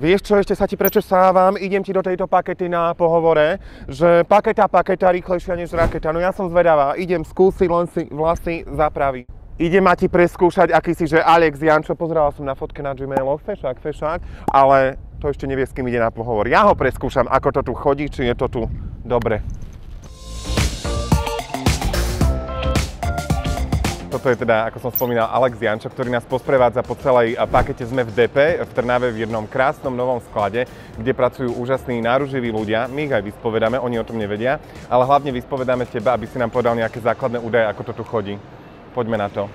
Vieš čo, ešte sa ti prečesávam, idem ti do tejto pakety na pohovore, že paketa rýchlejšia než raketa. No ja som zvedavá, idem skúsiť len si vlasy zapraviť. Idem ma ti preskúšať, aký si, že Alex Jančo, pozerala som na fotke na Gmailoch, fešák, ale to ešte nevie, s kým ide na pohovor. Ja ho preskúšam, ako to tu chodí, či je to tu dobre. Toto je teda, ako som spomínal, Alex Jančo, ktorý nás posprevádza po celej pakete. Sme v DP, v Trnave, v jednom krásnom novom sklade, kde pracujú úžasní náruživí ľudia. My ich aj vyspovedáme, oni o tom nevedia, ale hlavne vyspovedáme teba, aby si nám povedal nejaké základné údaje, ako to tu chodí. Poďme na to.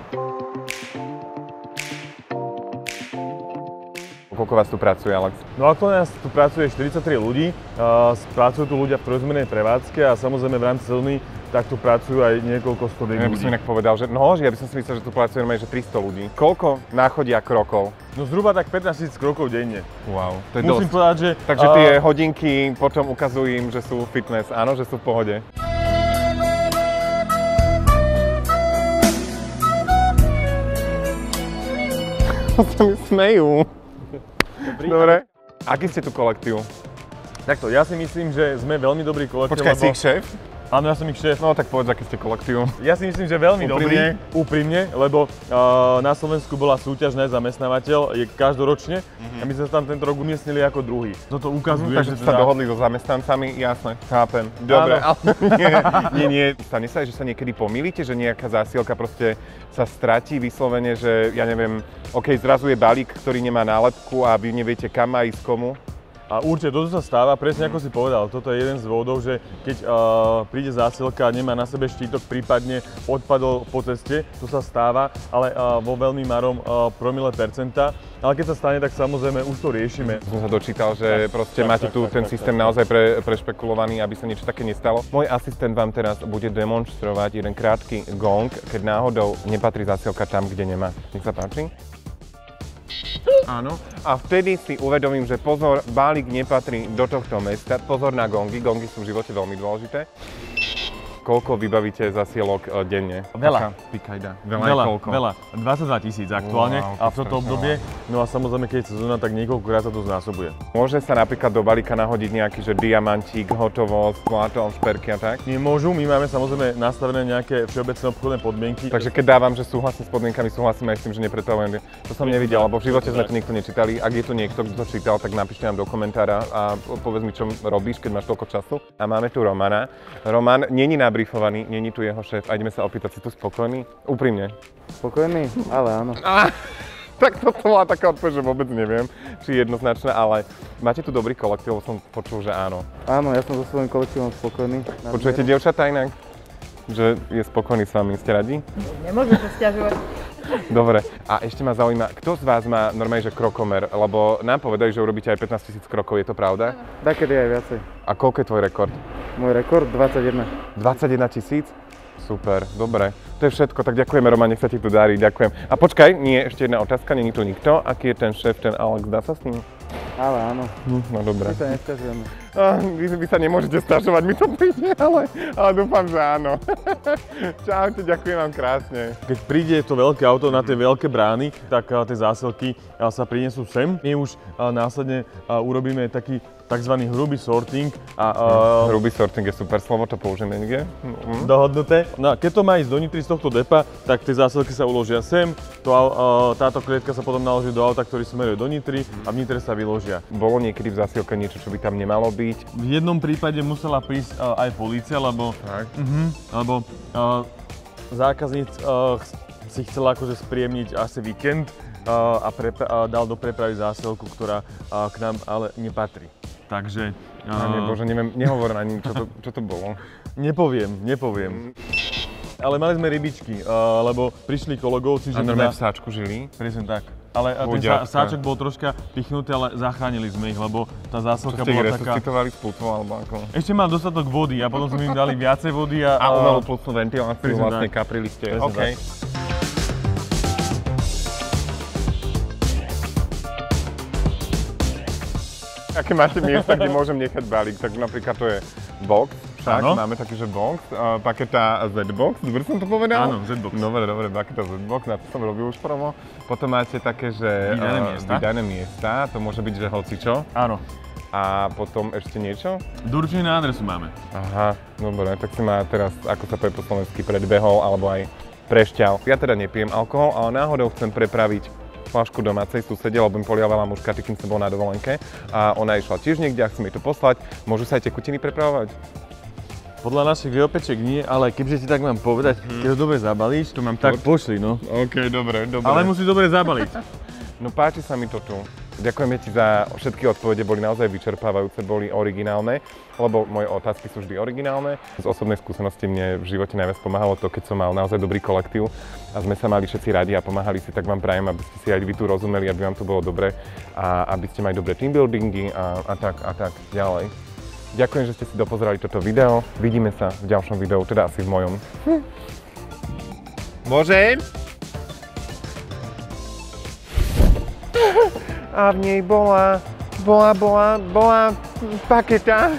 Koľko vás tu pracuje, Alex? No ako nás tu pracuje 43 ľudí, pracujú tu ľudia v trojzmennej prevádzke a samozrejme v rámci sezóny tak tu pracujú aj niekoľko stoviek ľudí. Ja by som inak povedal, že ja by som si myslel, že tu pracuje normálne, že 300 ľudí. Koľko náchodia krokov? No zhruba tak 15 000 krokov denne. Wow, to je Musím dosť. povedať, že... Takže tie hodinky potom ukazujú im, že sú fitness, áno, že sú v pohode. sa mi smejú. Dobre. Aký ste tu kolektív? Takto, ja si myslím, že sme veľmi dobrý kolektív. Počkaj, si ich šéf? Áno, ja som ich šéf. No tak povedz, aký ste kolektív. Ja si myslím, že veľmi dobrý, úprimne, lebo na Slovensku bola súťaž na zamestnávateľ, je každoročne a my sme sa tam tento rok umiestnili ako druhý. Toto ukazuje, takže že sa dohodli so zamestnancami, jasné, chápem. Dobre, ale nie. Stane sa, že sa niekedy pomýlite, že nejaká zásielka proste sa stratí vyslovene, že ja neviem, zrazu je balík, ktorý nemá nálepku a vy neviete kam má ísť komu? A určite toto sa stáva, presne ako si povedal, toto je jeden z dôvodov, že keď príde zásielka a nemá na sebe štítok, prípadne odpadol po ceste, to sa stáva, ale vo veľmi malom promile percenta. Ale keď sa stane, tak samozrejme už to riešime. Som sa dočítal, že proste máte tu ten systém naozaj prešpekulovaný, aby sa niečo také nestalo. Môj asistent vám teraz bude demonštrovať jeden krátky gong, keď náhodou nepatrí zásielka tam, kde nemá. Nech sa páči. Áno. A vtedy si uvedomím, že pozor, balík nepatrí do tohto mesta. Pozor na gongy, gongy sú v živote veľmi dôležité. Koľko vybavíte zasielok denne? Veľa. Pikajda. Veľa. 22 000 aktuálne a v toto obdobie. No a samozrejme, keď je sezóna, tak niekoľkokrát sa to znásobuje. Môže sa napríklad do balíka nahodiť nejaký, že diamantík, hotovosť, zlato, šperky a tak? Nemôžu, my máme samozrejme nastavené nejaké všeobecné obchodné podmienky. Takže keď dávam, že súhlasím s podmienkami, súhlasím aj s tým, že nepretavujem. To som nevidel, lebo v živote sme to nikto nečítali. Ak je tu niekto, kto to čítal, tak napíšte nám do komentára a povedz mi, čo robíš, keď máš toľko času. A máme tu Romana. Roman není nabrifovaný, není tu jeho šéf. A ideme sa opýtať, si tu spokojný? Úprimne. Spokojný? Ale áno. Tak toto bola taká odpoveď, že vôbec neviem, či je jednoznačná, ale máte tu dobrý kolektív, som počul, že áno. Áno, ja som so svojím kolektívom spokojný. Počujete dievčatá inak? Že je spokojný s vami, ste radi? Nemôžem sa sťažovať. Dobre, a ešte ma zaujíma, kto z vás má normálne, že krokomer? Lebo nám povedali, že urobíte aj 15 000 krokov, je to pravda? Takedy aj viacej. A koľko je tvoj rekord? Môj rekord 21. 21 000? Super, dobre. To je všetko, tak ďakujeme, Roman, nech sa ti tu darí, ďakujem. A počkaj, nie, ešte jedna otázka, není tu nikto. Aký je ten šéf, ten Alex, dá sa s ním? Ale áno. No dobre. My sa nesťažujeme. Vy sa nemôžete sťažovať, mi to príde, ale dúfam, že áno. Čaute, ďakujem vám krásne. Keď príde to veľké auto na tie veľké brány, tak tie zásielky sa prinesú sem. My už následne urobíme taký tzv. Hrubý sorting. Hrubý sorting je super slovo, to použijeme niekde. Dohodnuté. No a keď to má ísť do Nitry z tohto depa, tak tie zásielky sa uložia sem. Táto klietka sa potom naloží do auta, ktorý smeruje do Nitry a v Nitre sa vyložia. Bolo niekedy v zásielke niečo, čo by tam nemalo byť? V jednom prípade musela prísť aj polícia, lebo zákazník si chcel akože spríjemniť asi víkend a dal do prepravy zásielku, ktorá k nám ale nepatrí. Takže... Bože, neviem, nehovor ani, čo to bolo. Nepoviem. Ale mali sme rybičky, lebo prišli kolegovci, že... A normálne v sáčku žili? Presne tak. Ale ten sáčok bol troška pichnutý, ale zachránili sme ich, lebo tá zásielka bola taká... Čo ste ich resuscitovali z plúcnu, alebo ako? Ešte mám dostatok vody a potom sme im dali viacej vody a... A umelú plúcnú ventiláciu vlastne kaprili ste. OK. Aké máte miesta, kde môžem nechať balík, tak napríklad to je box, Tak, Áno. máme taký, že box, paketa Z-box, dobre som to povedal? Áno, Z-box. Dobre, paketa Z-box, na to som robil už promo. Potom máte také, že vydané miesta, to môže byť, že hocičo. Áno. A potom ešte niečo? Doručenie na adresu máme. Aha, dobre, tak si ma teraz, ako sa povie po slovensky, predbehol, alebo aj prešťal. Ja teda nepijem alkohol, ale náhodou chcem prepraviť fľašku domácej susede, lebo mi poliavala mužka, kým som bol na dovolenke. A ona išla tiež niekde a chce mi to poslať. Môžu sa aj tekutiny prepravovať? Podľa našich geopečiek nie, ale kebyže ti tak mám povedať, keď ho dobre zabalíš, To mám tak pošli, no. OK, dobre. Ale musí dobre zabaliť. No páči sa mi to tu. Ďakujeme ti za všetky odpovede, boli naozaj vyčerpávajúce, boli originálne, lebo moje otázky sú vždy originálne. Z osobnej skúsenosti mne v živote najviac pomáhalo to, keď som mal naozaj dobrý kolektív a sme sa mali všetci radi a pomáhali si, tak vám prajem, aby ste si aj vy tu rozumeli, aby vám to bolo dobre a aby ste mali dobré teambuildingy a tak ďalej. Ďakujem, že ste si dopozerali toto video. Vidíme sa v ďalšom videu, teda asi v mojom. Môžem? A v nej bola paketa.